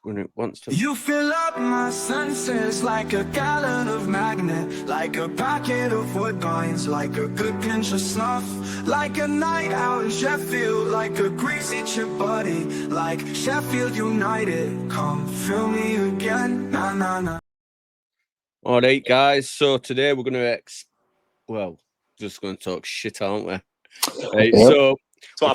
when it wants to. You fill up my senses like a gallon of magnet, like a packet of woodbines, like a good pinch of snuff, like a night out in Sheffield, like a greasy chip buddy, like Sheffield United. Come fill me again, na na na. All right, guys. So today we're going to just going to talk shit, aren't we? Right. Yep. So We're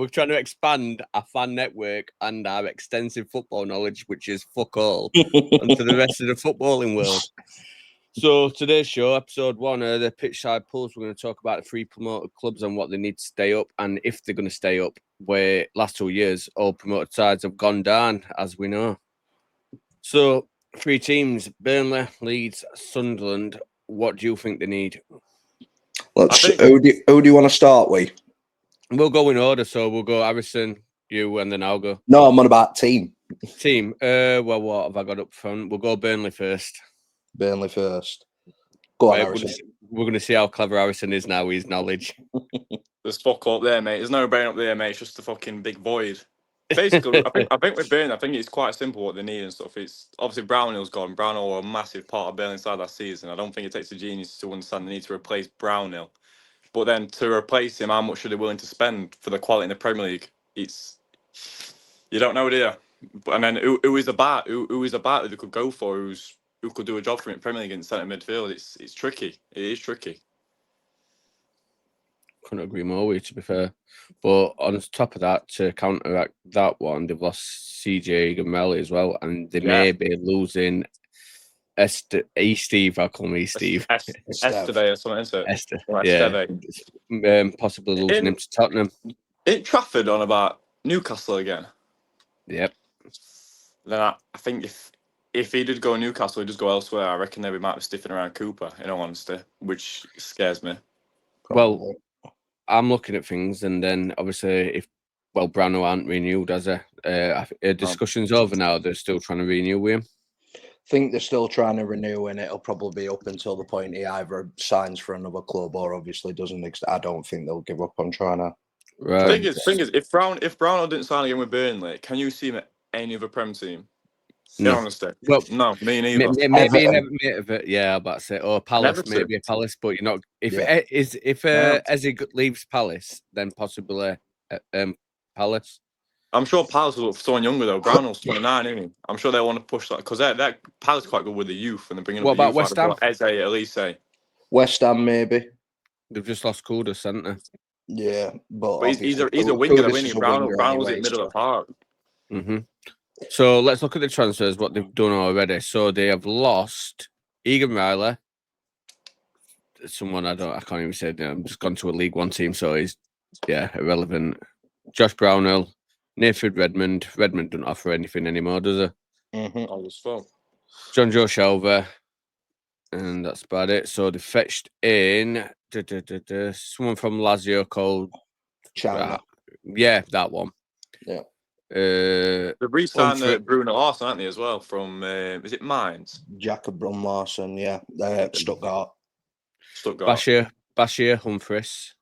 trying to expand our fan network and our extensive football knowledge, which is fuck all, onto the rest of the footballing world. So today's show, episode 1 of the Pitchside Pulse, we're going to talk about the 3 promoted clubs and what they need to stay up, and if they're going to stay up. Where last 2 years, all promoted sides have gone down, as we know. So 3 teams: Burnley, Leeds, Sunderland. What do you think they need? Who do you want to start with? We'll go in order, so we'll go Harrison, you, and then I'll go. No, I'm on about team. Team. Well, what have I got up front? We'll go Burnley first. Burnley first. Go on, Right, Harrison. we're going to see how clever Harrison is now with his knowledge. There's fuck up there, mate. There's no brain up there, mate. It's just a fucking big void. Basically, I think with Burnley, I think it's quite simple what they need and stuff. It's obviously Brownhill's gone. Brownhill were a massive part of Burnley side last season. I don't think it takes a genius to understand the need to replace Brownhill. But then to replace him, how much are they willing to spend for the quality in the Premier League? It's you don't know, do you? And then who is about that they could go for? Who could do a job for him in Premier League in centre midfield? It's tricky. It is tricky. Couldn't agree more with you, to be fair. But on top of that, to counteract that one, they've lost CJ Gamelli as well, and they may be losing Steve. I'll call me Steve. Esteve or something, isn't it? Esther. Right, Yeah. Possibly losing him to Tottenham. In Trafford on about Newcastle again. Yep. Then I think if he did go Newcastle, he'd just go elsewhere. I reckon they might be stiffing around Cooper, in all honesty, which scares me. Well, I'm looking at things, and then obviously, Brownhill aren't renewed, has he? Discussion's over now. They're still trying to renew with him. I think they're still trying to renew, and it'll probably be up until the point he either signs for another club or obviously doesn't. I don't think they'll give up on trying to. Right. The thing is, if Brownhill didn't sign again with Burnley, can you see him at any other Prem team? No. Honestly, Well, no, me neither. Maybe yeah, I'm about to say, Palace, Everton. maybe a Palace, but you're not. If Ezzy leaves Palace, then possibly Palace. I'm sure Palace will look for someone younger though. Brownhill's 29, isn't he? I'm sure they want to push that because that Palace quite good with the youth and they're bringing. What up the about youth, West Ham? Eze, Elise. West Ham, maybe. They've just lost Kudus, haven't they? Yeah, but he's a winger, though, isn't he? Brownhill's in the middle of the park. Mm-hmm. So let's look at the transfers, what they've done already. So they have lost Egan Riley, someone I can't even say. I'm just gone to a League One team, so he's irrelevant. Josh Brownhill, Nathan Redmond. Redmond doesn't offer anything anymore, does he? Mm-hmm. John Joe Shelver, and that's about it. So they fetched in someone from Lazio called China. That one. Yeah. They've re-signed Bruno Larson, haven't they, as well, from, is it Mainz? Jacob Brun Larson, yeah. Stuttgart. Bashir Humphries.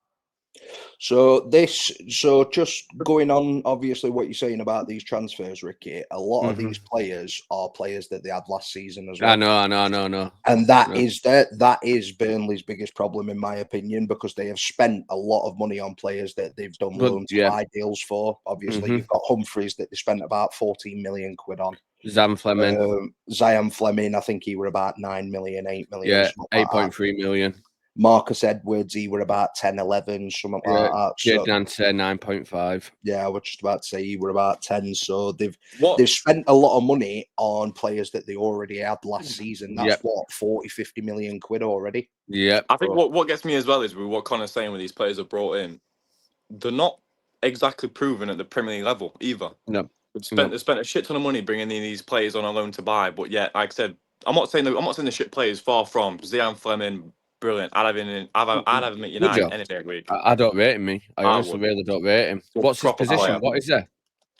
So just going on, obviously, what you're saying about these transfers, Ricky, a lot of these players are players that they had last season as well. I know. And that is Burnley's biggest problem, in my opinion, because they have spent a lot of money on players that they've done loan to buy deals for. Obviously, you've got Humphries that they spent about 14 million quid on. Zion Fleming, I think he were about 9 million, 8 million. Yeah, 8.3 million. Marcus Edwards, he were about 10, 11, something like that. Jed Nance, 9.5. Yeah, I was just about to say he were about 10. So they've spent a lot of money on players that they already had last season. That's 40, 50 million quid already. Yeah. I think what gets me as well is with what Connor's saying with these players are brought in, they're not exactly proven at the Premier League level either. No. They spent a shit ton of money bringing in these players on a loan to buy, but yet, like I said, I'm not saying the shit players, far from Zion Fleming. Brilliant. I'd have him at United any day of the week. I don't rate him, I honestly really don't rate him. What's his position? Player. What is that?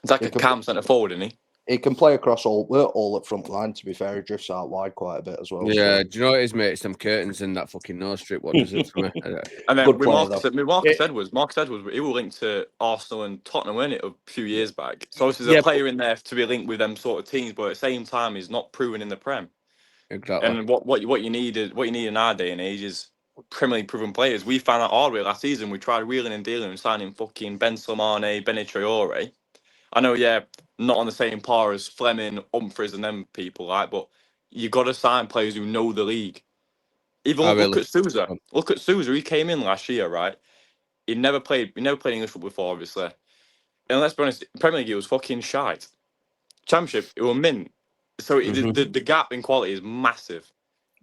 He's like a cam centre forward, isn't he? He can play across all at front line, to be fair. He drifts out wide quite a bit as well. Yeah, so. do you know what it is, mate? It's them curtains and that fucking nose strip. What does it for me? And then Good with player, Marcus Edwards, he was linked to Arsenal and Tottenham, wasn't it, a few years back? So obviously there's a player in there to be linked with them sort of teams, but at the same time, he's not proven in the Prem. Exactly. And what you need in our day and age is Premier League proven players. We found out hard way last season. We tried wheeling and dealing and signing fucking Ben Slimane, Benny Traore. I know, not on the same par as Fleming, Humphries, and them people, like, but you got to sign players who know the league. Even look at Sousa. Look at Sousa. He came in last year, right? He never played English football before, obviously. And let's be honest, Premier League, it was fucking shite. Championship, it was mint. So the gap in quality is massive.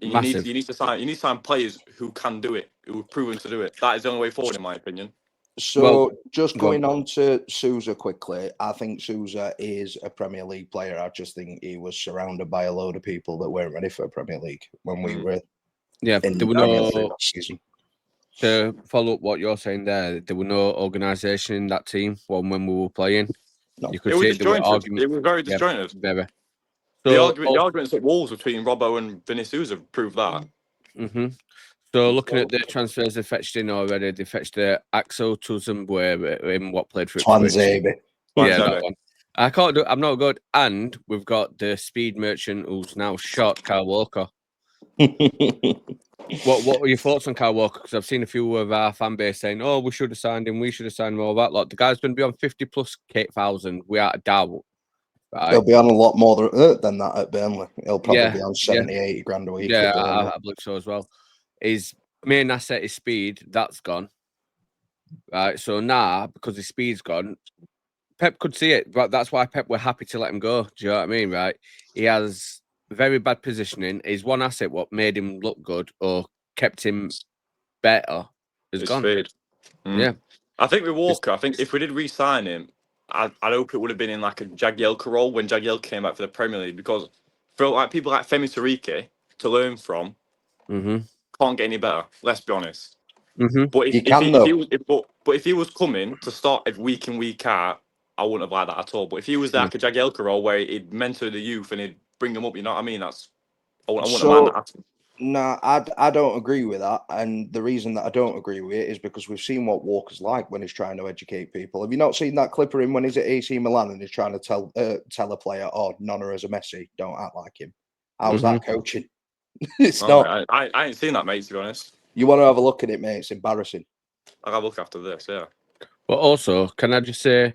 You need to sign players who can do it, who have proven to do it. That is the only way forward, in my opinion. So just going on to Sousa quickly, I think Sousa is a Premier League player. I just think he was surrounded by a load of people that weren't ready for a Premier League when we were there were no season. To follow up what you're saying there were no organisation in that team when we were playing. No. You could see there were arguments. It was very disjointed. Very. So, the arguments at Wolves between Robbo and Vinicius have proved that. So looking at the transfers they fetched in already, they fetched Axel Tuzembue in what played for Twanzebe. Yeah, that one. I can't do. I'm not good. And we've got the speed merchant who's now shot, Kyle Walker. What were your thoughts on Kyle Walker? Because I've seen a few of our fan base saying, "Oh, we should have signed him. We should have signed him." All that. Like the guy's going to be on 50,000+, without a doubt. Right? He'll be on a lot more than that at Burnley. He'll probably be on 70, 80 grand a week. Yeah, I believe so as well. His main asset is speed. That's gone. Right. So now, because his speed's gone, Pep could see it, but that's why Pep were happy to let him go. Do you know what I mean? Right. He has very bad positioning. His one asset, what made him look good or kept him better, is gone. Speed. Yeah. I think with Walker, I think if we did re-sign him, I'd hope it would have been in like a Jagielka role when Jagielka came back for the Premier League, because for like people like Femi Tariki to learn from, can't get any better. Let's be honest. But if he was coming to start every week in week out, I wouldn't have liked that at all. But if he was like a Jagielka role where he'd mentor the youth and he'd bring them up, you know what I mean? I wouldn't mind that. No, I don't agree with that. And the reason that I don't agree with it is because we've seen what Walker's like when he's trying to educate people. Have you not seen that clip of him when he's at AC Milan and he's trying to tell a player, "Oh, Nonna is a Messi, don't act like him"? How's that coaching? It's not. I ain't seen that, mate, to be honest. You want to have a look at it, mate? It's embarrassing. I'll have a look after this, yeah. But also, can I just say,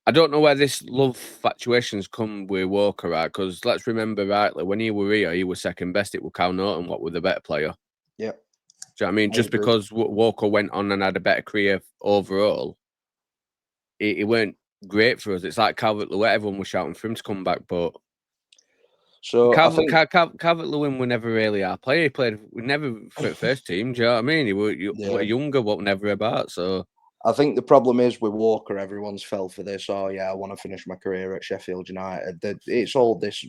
I don't know where this love fluctuations come with Walker, right? Because let's remember rightly, when he were here, he was second best. It was Cal Norton, what was the better player. Yeah. Do you know what I mean? Just because Walker went on and had a better career overall, it weren't great for us. It's like Calvert-Lewin. Everyone was shouting for him to come back, but so Calvert-Lewin were never really our player. He played never for the first team. Do you know what I mean? He was younger, but never about. So I think the problem is with Walker, everyone's fell for this. Oh yeah, I want to finish my career at Sheffield United. It's all this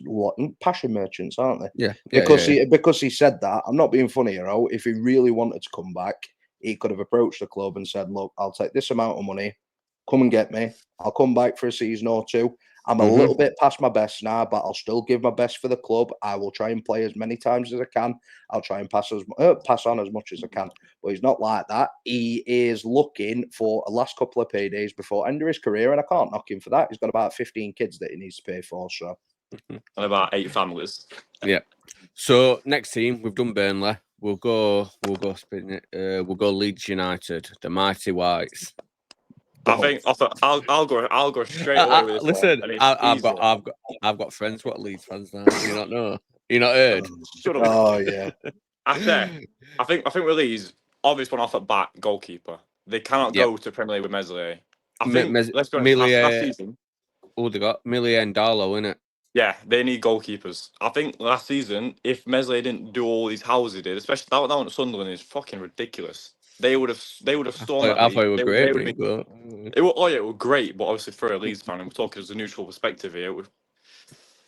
passion merchants, aren't they? Yeah. Because he said that. I'm not being funny, if he really wanted to come back, he could have approached the club and said, "Look, I'll take this amount of money. Come and get me. I'll come back for a season or two. I'm a little bit past my best now, but I'll still give my best for the club. I will try and play as many times as I can. I'll try and pass on as much as I can." But he's not like that. He is looking for a last couple of paydays before end of his career, and I can't knock him for that. He's got about 15 kids that he needs to pay for. So, and about 8 families. Yeah. So next team, we've done Burnley. We'll go Leeds United, the mighty Whites. I think I'll go straight away with this. Listen, I've got friends what Leeds fans now. You not know? You not heard? Shut up. Oh yeah. I think with Leeds, obvious one off at back, goalkeeper. They cannot go to Premier League with Meslier. I think let's be honest, last season. Oh, they got Meslier and Darlow, innit? Yeah, they need goalkeepers. I think last season, if Meslier didn't do all these houses he did, especially that one at Sunderland, is fucking ridiculous. They would have stormed that. I thought it was great. It was great, but obviously for a Leeds fan, and we're talking as a neutral perspective here, it was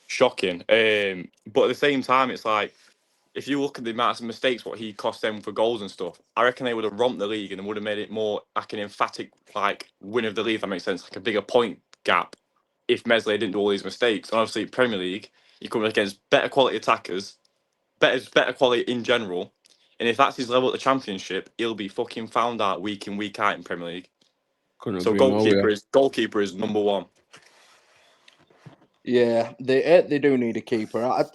shocking. But at the same time, it's like, if you look at the amount of mistakes what he cost them for goals and stuff, I reckon they would have romped the league and would have made it more like an emphatic win of the league. If that makes sense, like a bigger point gap. if Meslier didn't do all these mistakes. And obviously, Premier League, you're coming against better quality attackers, better quality in general. And if that's his level at the Championship, he'll be fucking found out week in, week out in Premier League. Couldn't So agree more, goalkeeper is number one. Yeah, they do need a keeper.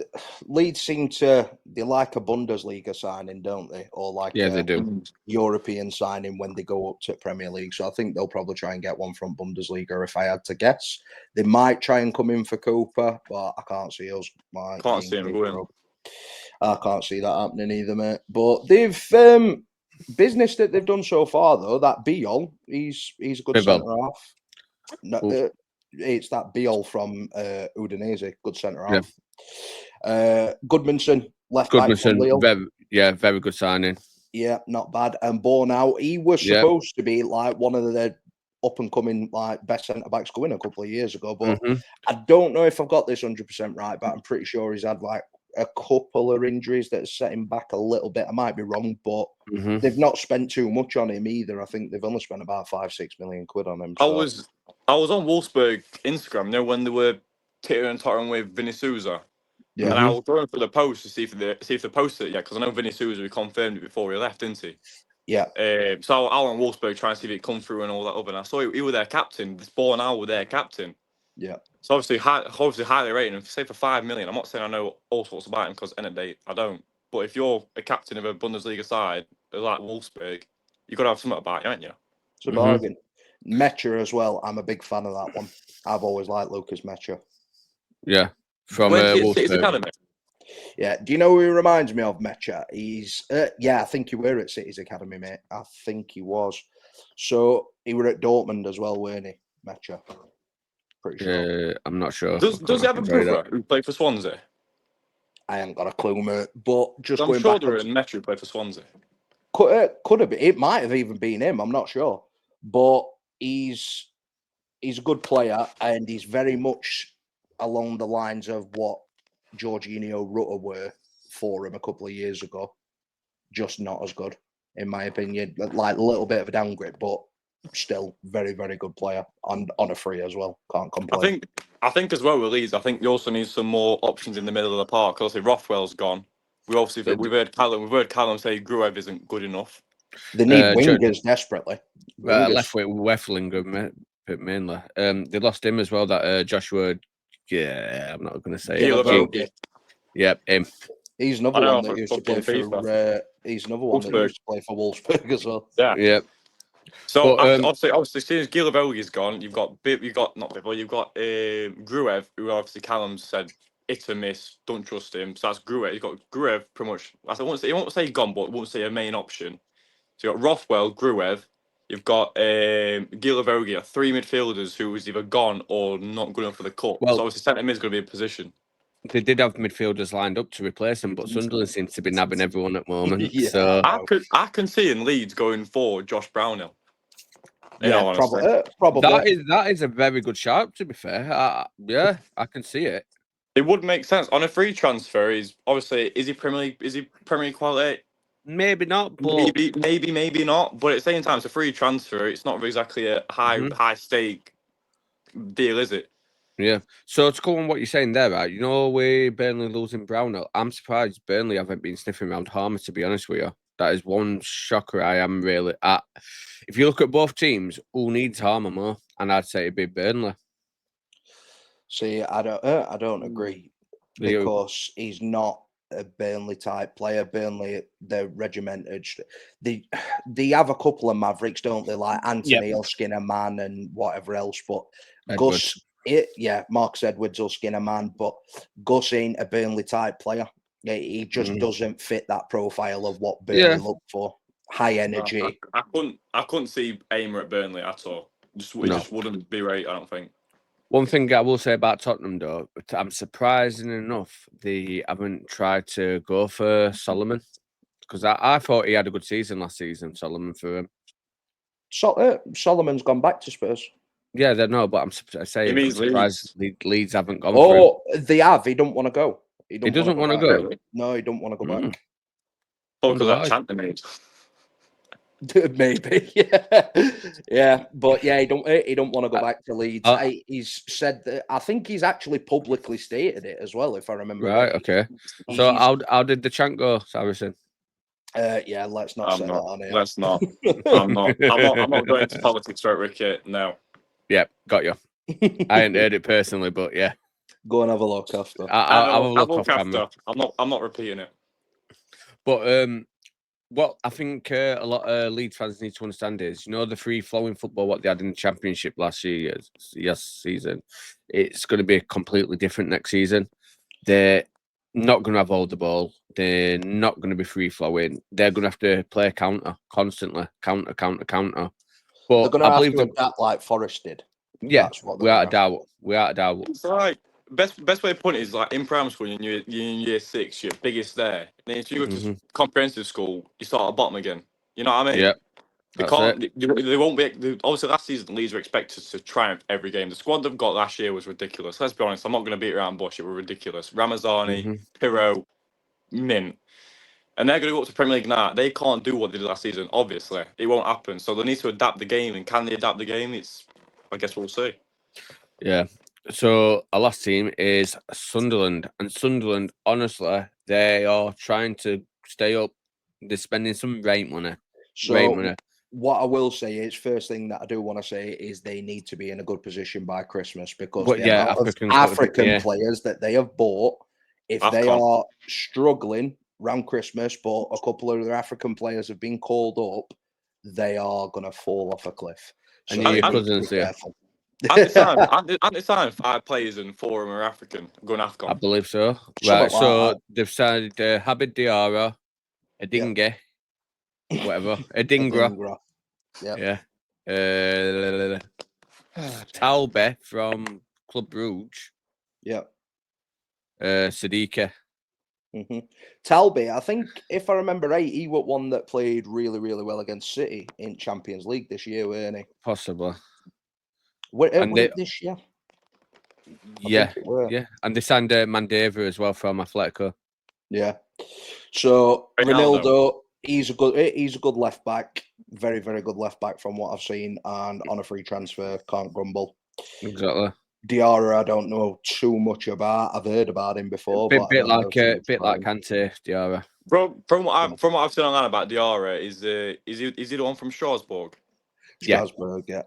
Leeds seem they like a Bundesliga signing, don't they? Or like they do. European signing when they go up to Premier League. So I think they'll probably try and get one from Bundesliga. If I had to guess, they might try and come in for Cooper, but I can't see us. Can't see him going. I can't see that happening either, mate. But they've business that they've done so far, though. That Biol, he's a good centre half. No, it's that Biol from Udinese, good centre half. Goodmanson, left back from Lille. Very good signing. Yeah, not bad. And Bornau, he was supposed to be like one of the up and coming like best centre backs going a couple of years ago, but I don't know if I've got this 100% right, but I'm pretty sure he's had like a couple of injuries that set him back a little bit. I might be wrong, but they've not spent too much on him either. I think they've only spent about 5-6 million quid on him. So. I was on Wolfsburg Instagram, you know, when they were tittering and tottering with Vinny Souza. Yeah. And I was going for the post to see if they posted it yet, because I know Vinny Souza, we confirmed it before he left, didn't he? Yeah. So I was on Wolfsburg trying to see if it come through and all that other. And I saw he was their captain. This Bornau were their captain. Yeah. So obviously highly rated him. Say for 5 million. I'm not saying I know all sorts about him, because end of the day I don't. But if you're a captain of a Bundesliga side like Wolfsburg, you've got to have something about you, haven't you? It's a bargain. Mecha as well. I'm a big fan of that one. I've always liked Lucas Mecha. Yeah. From City's Academy. Yeah. Do you know who he reminds me of, Mecha? He's I think you were at City's Academy, mate. I think he was. So he were at Dortmund as well, weren't he? Mecha. Pretty sure. I'm not sure. Does he have a brother who played for Swansea? I ain't got a clue, mate. But just I'm going sure back, there were Mecha who played for Swansea. Could have been. It might have even been him. I'm not sure. But he's a good player, and he's very much along the lines of what Jorginho Rutter were for him a couple of years ago. Just not as good, in my opinion. Like a little bit of a downgrade, but still very, very good player on a free as well. Can't complain. I think as well with Leeds, I think you also need some more options in the middle of the park. Obviously, Rothwell's gone. We've heard Callum say Gruev isn't good enough. They need wingers desperately. Left with Wefflinger mainly. They lost him as well. That Joshua. Yeah, I'm not going to say it. Yeah, him. He's another one that used to play for. He's another one that used to play for Wolfsburg as well. Yeah. So obviously, since Gilavelgi's gone, you've got Gruev, who obviously Callum said it's a miss. Don't trust him. So that's Gruev. You've got Gruev pretty much. I won't say gone, but won't say a main option. So you've got Rothwell, Gruev. You've got Gilavelgi, 3 midfielders who is either gone or not good enough for the cup. So obviously centre mid is going to be a position. They did have midfielders lined up to replace him, but Sunderland seems to be nabbing everyone at the moment. So I can see in Leeds going for Josh Brownhill. Yeah, probably. That is a very good shout, to be fair. I can see it. It would make sense on a free transfer. Is he Premier League quality? Maybe not, but maybe not. But at the same time, it's a free transfer. It's not exactly a high stake deal, is it? Yeah. So to go on what you're saying there, right? You know, with Burnley losing Brownhill, I'm surprised Burnley haven't been sniffing around Harmer, to be honest with you. That is one shocker I am really at. If you look at both teams, who needs Harmer more? And I'd say it'd be Burnley. See, I don't agree, because he's not a Burnley type player. Burnley, they're regimented. They have a couple of mavericks, don't they? Like Anthony will skin a man and whatever else. But Gus, Marcus Edwards will skin a man. But Gus ain't a Burnley type player. He just doesn't fit that profile of what Burnley look for. High energy. I couldn't see Aimer at Burnley at all. It just wouldn't be right, I don't think. One thing I will say about Tottenham, though, I'm surprising enough they haven't tried to go for Solomon, because I thought he had a good season last season. Solomon for him. Solomon's gone back to Spurs. Yeah, they know, but I'm surprised Leeds haven't gone. Oh, they have. He don't want to go. He doesn't want to go. No, he don't want to go back. Because that chant they made. Maybe, yeah, but yeah, he don't want to go back to Leeds. He's said that. I think he's actually publicly stated it as well, if I remember right. Okay. So how did the chant go, Saracen? Yeah, let's not say that on here. Let's not. I'm not going into politics, right, Ricky? No. Yeah, got you. I ain't heard it personally, but yeah. Go and have a look after. I'll have a look off camera. I'm not repeating it. But what I think a lot of Leeds fans need to understand is, the free-flowing football what they had in the Championship last season, it's going to be completely different next season. They're not going to have all the ball. They're not going to be free-flowing. They're going to have to play counter constantly, counter. But they're going to have to adapt like Forest did. Yeah, that's what we are a doubt. It's like best way to put it is like in primary school, you're in year 6, you're biggest there. And then if you go to comprehensive school, you start at bottom again. You know what I mean? Yeah. They won't be. Obviously, last season Leeds were expected to triumph every game. The squad they've got last year was ridiculous. Let's be honest. I'm not going to beat around bush. It was ridiculous. Ramazani, Pirro, Mint. And they're going to go up to Premier League now. They can't do what they did last season. Obviously, it won't happen. So they need to adapt the game. And can they adapt the game? I guess we'll see. Yeah. So our last team is Sunderland. And Sunderland, honestly, they are trying to stay up. They're spending some rate money. What I will say is, first thing that I do want to say is they need to be in a good position by Christmas, because African players that they have bought, if they are struggling around Christmas, but a couple of their African players have been called up, they are going to fall off a cliff. And your cousins there. At the time, 5 players and 4 of them are African. Going AFCON. I believe so. Right, so they've signed Habib Diarra, Adinge, whatever, Adingra. Yeah. Taube from Club Brugge. Yeah. Siddiqui. Taube, I think, if I remember right, he was one that played really, really well against City in Champions League this year, weren't he? Possibly. This year? Yeah. And they signed Mandeva as well from Atletico. Yeah. So Ronaldo, he's a good left back, very, very good left back from what I've seen, and on a free transfer, can't grumble. Exactly. Diarra, I don't know too much about. I've heard about him before. Bit like Kante, Diarra. Bro, from what I've seen online about Diarra, is he the one from Strasbourg? Strasbourg, yeah.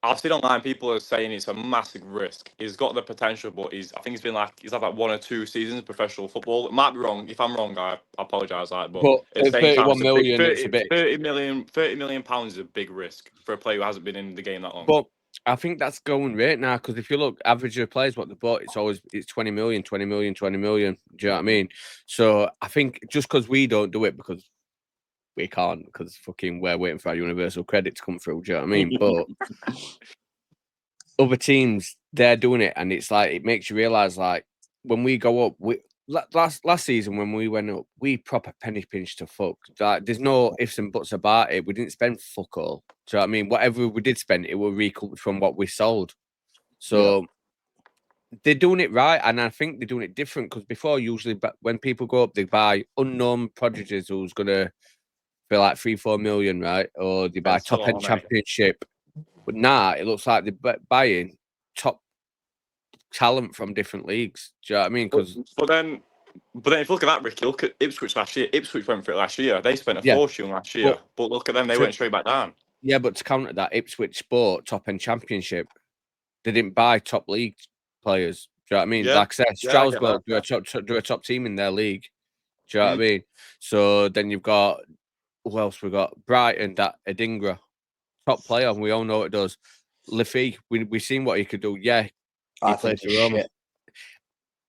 I've seen online people are saying it's a massive risk. He's got the potential, but I think he's had like 1 or 2 seasons of professional football. It might be wrong. If I'm wrong, I apologise. But at 31 million, it's a bit. 30 million pounds is a big risk for a player who hasn't been in the game that long. But I think that's going rate now, because if you look, average of players what they bought, it's 20 million. Do you know what I mean? So I think just because we don't do it, because we can't, because fucking we're waiting for our universal credit to come through. Do you know what I mean? But other teams, they're doing it, and it's like, it makes you realise, like, when we go up, last season when we went up, we proper penny pinched to fuck. Like, there's no ifs and buts about it. We didn't spend fuck all. Do you know what I mean? Whatever we did spend, it will recoup from what we sold. So they're doing it right, and I think they're doing it different, because before, usually, when people go up, they buy unknown prodigies who's gonna for like 3-4 million, right? Or they buy top end Championship. But now it looks like they're buying top talent from different leagues. Do you know what I mean? But then if you look at that, Ricky, look at Ipswich last year. Ipswich went for it last year. They spent a fortune last year. But look at them, they went straight back down. Yeah, but to counter that, Ipswich bought top end Championship. They didn't buy top league players. Do you know what I mean? Like I said, Strasbourg do a top team in their league. Do you know what I mean? So then you've got, who else we got? Brighton, that Adingra, top player. We all know what it does. Leafy, we've seen what he could do. Yeah, he plays for Roma.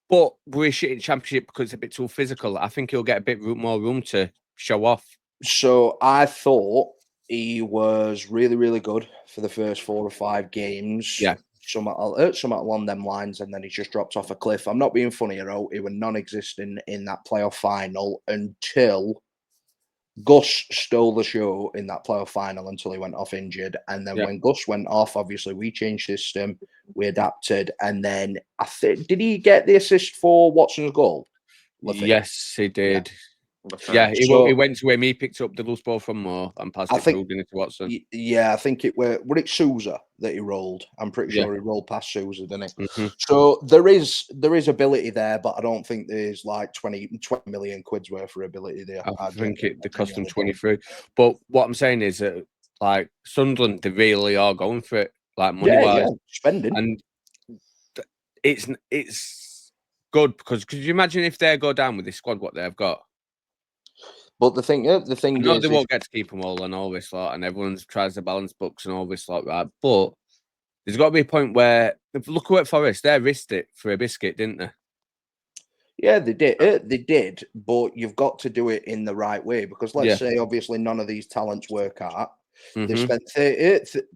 But we're shit in Championship because it's a bit too physical. I think he'll get a bit more room to show off. So I thought he was really, really good for the first 4 or 5 games. Yeah. Something along them lines, and then he just dropped off a cliff. I'm not being funny, he was non-existent in that playoff final until Gus stole the show in that playoff final until he went off injured. And then when Gus went off, obviously we changed system, we adapted, and then I think, did he get the assist for Watson's goal? Yes, he did. Yeah, he went to him. He picked up the loose ball from Moore and passed it through into Watson. Yeah, I think it were it Sousa that he rolled. I'm pretty sure he rolled past Sousa, didn't he? Mm-hmm. So there is ability there, but I don't think there's like 20 million quid's worth of ability there. I think they cost them 23. But what I'm saying is that like Sunderland, they really are going for it, like money wise, spending, and it's good because could you imagine if they go down with this squad, what they've got? But the thing is, they won't get to keep them all and all this lot, and everyone tries to balance books and all this like that. But there's got to be a point where look at Forest, they risked it for a biscuit, didn't they? Yeah, they did. They did, but you've got to do it in the right way because let's say, obviously, none of these talents work out. They've spent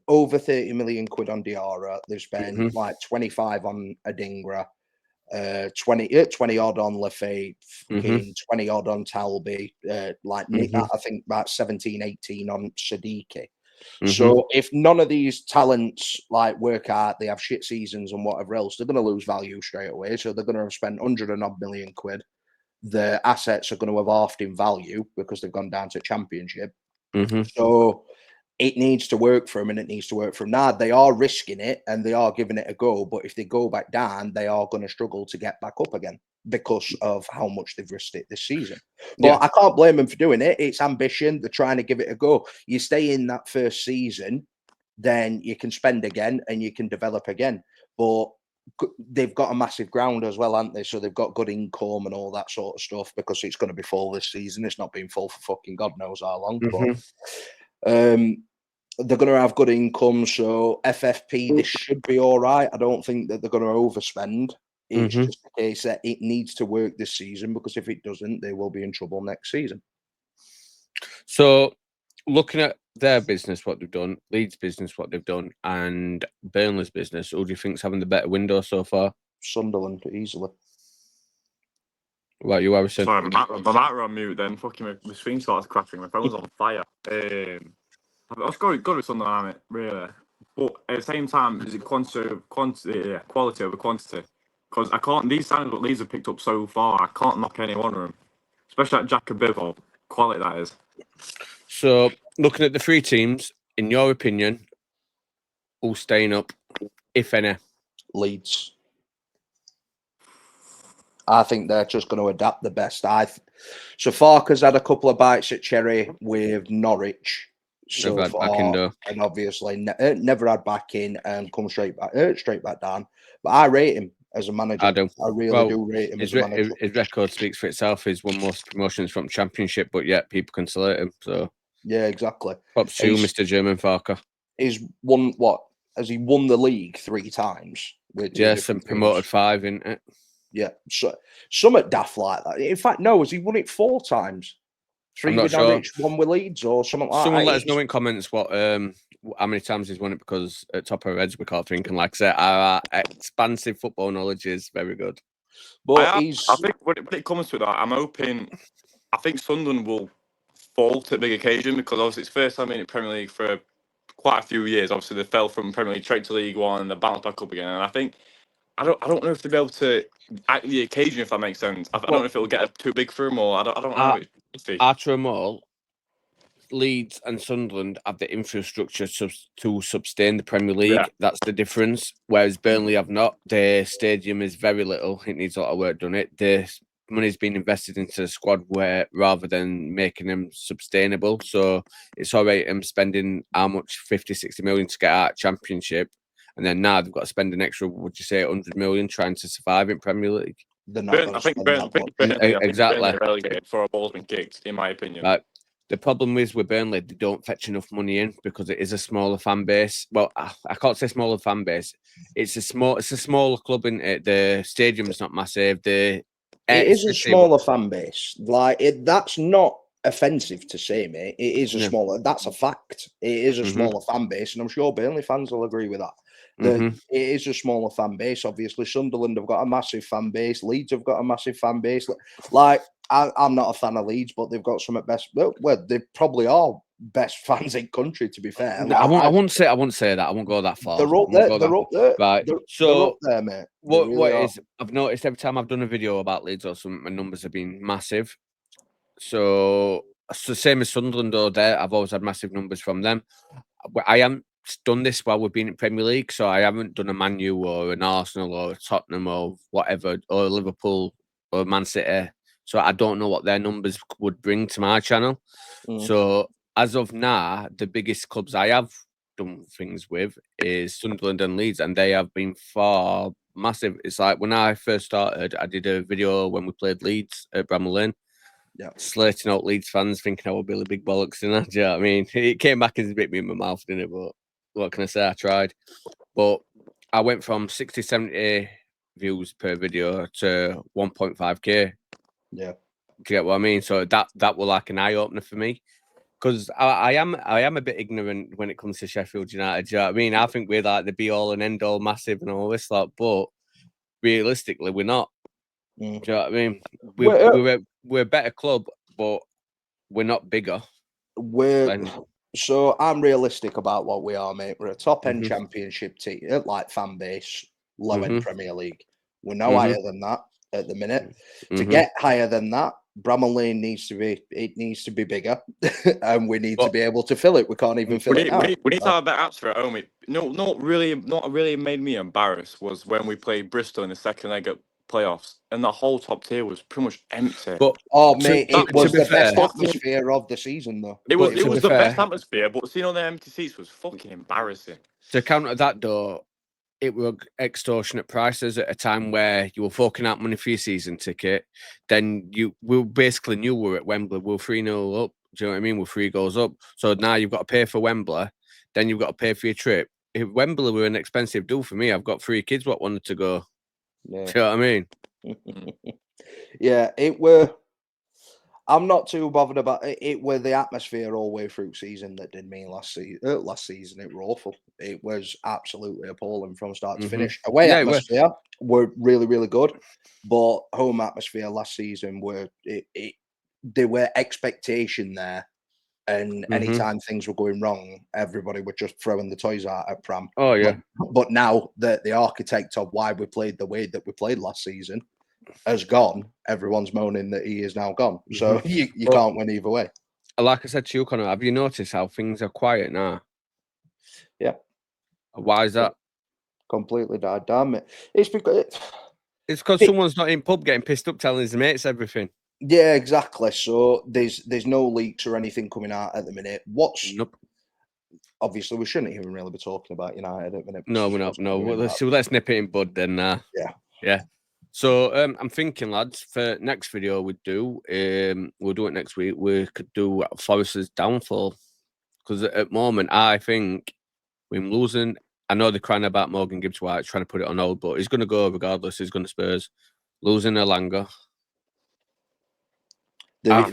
over 30 million quid on Diarra. They've spent like 25 on Adingra, 20 odd on Lafayette, 20 odd on Talby, I think about 17, 18 on Siddiqui. So if none of these talents like work out, they have shit seasons and whatever else, they're going to lose value straight away. So they're going to have spent 100 and odd million quid. The assets are going to have halved in value because they've gone down to Championship. So it needs to work for them and it needs to work for them. Now, they are risking it and they are giving it a go. But if they go back down, they are going to struggle to get back up again because of how much they've risked it this season. But I can't blame them for doing it. It's ambition. They're trying to give it a go. You stay in that first season, then you can spend again and you can develop again. But they've got a massive ground as well, haven't they? So they've got good income and all that sort of stuff because it's going to be full this season. It's not been full for fucking God knows how long. But they're going to have good income. So FFP, this should be all right. I don't think that they're going to overspend. It's just a case that it needs to work this season because if it doesn't, they will be in trouble next season. So looking at their business, what they've done, Leeds' business, what they've done, and Burnley's business, who do you think's having the better window so far? Sunderland, easily. Right, you Harrison. Sorry, my mic on mute then. Fucking my screen starts crashing. My phone's on fire. I've got with Sunderland on it, really. But at the same time, is it quality over quantity? Because I can't. These signings what Leeds have picked up so far, I can't knock any one of them. Especially like Jack and Bivol, quality that is. So, looking at the three teams, in your opinion, who's staying up, if any? Leeds. I think they're just going to adapt the best. So Farker's had a couple of bites at cherry with Norwich so far, and obviously never had back in and come straight back down. But I rate him as a manager. I do. I really do rate him as a manager. His record speaks for itself. He's won most promotions from Championship, but yet people can select him. So yeah, exactly. Props to Mr. German Farker. He's won what? Has he won the league 3 times? Yes, and promoted 5, isn't it? Yeah, so somewhat daft like that. In fact, no, has he won it 4 times? 3 with Norwich, 1 with Leeds, or something like that. Someone let us know in comments what how many times he's won it, because at top of our heads we can't think. And like I said, our expansive football knowledge is very good. But I think when it comes to that, I'm hoping. I think Sunderland will fall to a big occasion because obviously it's first time in the Premier League for quite a few years. Obviously they fell from Premier League straight to League One and they bounced back up again. And I think I don't know if they'll be able to act the occasion, if that makes sense. I don't know if it'll get too big for them or I don't know. After them all, Leeds and Sunderland have the infrastructure to sustain the Premier League. Yeah. That's the difference. Whereas Burnley have not. Their stadium is very little. It needs a lot of work done. The money's been invested into the squad rather than making them sustainable. So it's all right spending how much, 50, 60 million to get out of Championship. And then now they've got to spend an extra, would you say, 100 million trying to survive in Premier League. I think Burnley exactly relegated for a ball's been kicked, in my opinion. The problem is with Burnley, they don't fetch enough money in because it is a smaller fan base. Well, I can't say smaller fan base. It's a smaller club, isn't it? The stadium's not massive. It is a smaller fan base. That's not offensive to say, mate. It is a smaller. That's a fact. It is a smaller fan base, and I'm sure Burnley fans will agree with that. It is a smaller fan base. Obviously, Sunderland have got a massive fan base. Leeds have got a massive fan base. I'm not a fan of Leeds, but they've got some at best. Well, they probably are best fans in country. To be fair, I won't say that. I won't go that far. They're up there. They're up there. Right. They're up there, mate. What is? I've noticed every time I've done a video about Leeds or something, my numbers have been massive. So same as Sunderland, though. I've always had massive numbers from them. I haven't done this while we've been in Premier League, so I haven't done a Man U or an Arsenal or a Tottenham or whatever, or Liverpool or Man City. So I don't know what their numbers would bring to my channel. So as of now, the biggest clubs I have done things with is Sunderland and Leeds, and they have been far massive. It's like when I first started, I did a video when we played Leeds at Bramall Lane. Yeah, slating out Leeds fans, thinking I would be a big bollocks in that. Do you know what I mean? It came back and bit me in my mouth, didn't it? But what can I say? I tried. But I went from 60, 70 views per video to 1.5k. Yeah. Do you get what I mean? So that was like an eye opener for me. Because I am a bit ignorant when it comes to Sheffield United. Do you know what I mean? I think we're like the be all and end all, massive and all this lot, but realistically, we're not. Do you know what I mean? We're a better club, but we're not bigger. So I'm realistic about what we are, mate. We're a top end championship team, like fan base, low end Premier League. We're no higher than that at the minute. To get higher than that, Bramall Lane needs to be bigger, and we need to be able to fill it. We can't even fill it now. We need to have a better atmosphere at home. Not really made me embarrassed was when we played Bristol in the second leg at playoffs, and the whole top tier was pretty much empty. But mate, it was the best atmosphere of the season, though. It was the best atmosphere, but seeing all the empty seats was fucking embarrassing. To counter that, though, it were extortionate prices at a time where you were forking out money for your season ticket. Then we basically knew we were at Wembley. We were 3-0 up. Do you know what I mean? We're 3 goals up. So now you've got to pay for Wembley. Then you've got to pay for your trip. If Wembley were an expensive deal for me, I've got 3 kids what wanted to go. Yeah. Do you know what I mean? Yeah, it were. I'm not too bothered about it. It were the atmosphere all the way through season that did me last season. It were awful. It was absolutely appalling from start to finish. Away atmosphere were really, really good, but home atmosphere last season there were expectation there, and anytime things were going wrong, everybody was just throwing the toys out at Pram. Oh yeah. But now that the architect of why we played the way that we played last season has gone, everyone's moaning that he is now gone. So you can't win either way. Like I said to you, Connor, have you noticed how things are quiet now? Yeah. Why is that? Completely died down, mate. It's because someone's not in pub getting pissed up telling his mates everything. Yeah, exactly. So there's no leaks or anything coming out at the minute. Nope. Obviously, we shouldn't even really be talking about United at the minute. No, we're not. No, let's nip it in bud then. Yeah. So I'm thinking, lads, for next video we'll do it next week. We could do Forest's downfall, because at the moment I think we're losing. I know they're crying about Morgan Gibbs-White, trying to put it on hold, but he's going to go regardless. He's going to Spurs. Losing Elanga. They have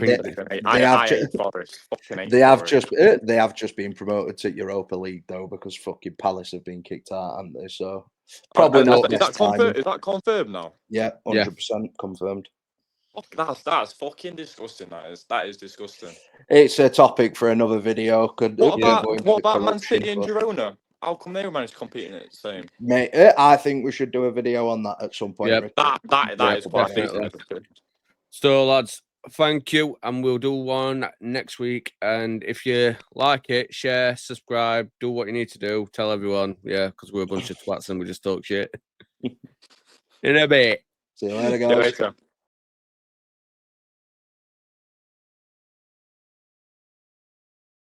just been promoted to Europa League though, because fucking Palace have been kicked out, haven't they? So probably not. Is that confirmed now? Yeah, 100% confirmed. That's fucking disgusting. That is disgusting. It's a topic for another video. What about Man City and Girona? How come they managed to compete in it? Same. Mate, I think we should do a video on that at some point. Yeah, that is definitely. So, lads, thank you, and we'll do one next week. And if you like it, share, subscribe, do what you need to do. Tell everyone, because we're a bunch of twats and we just talk shit. In a bit. See you later, guys.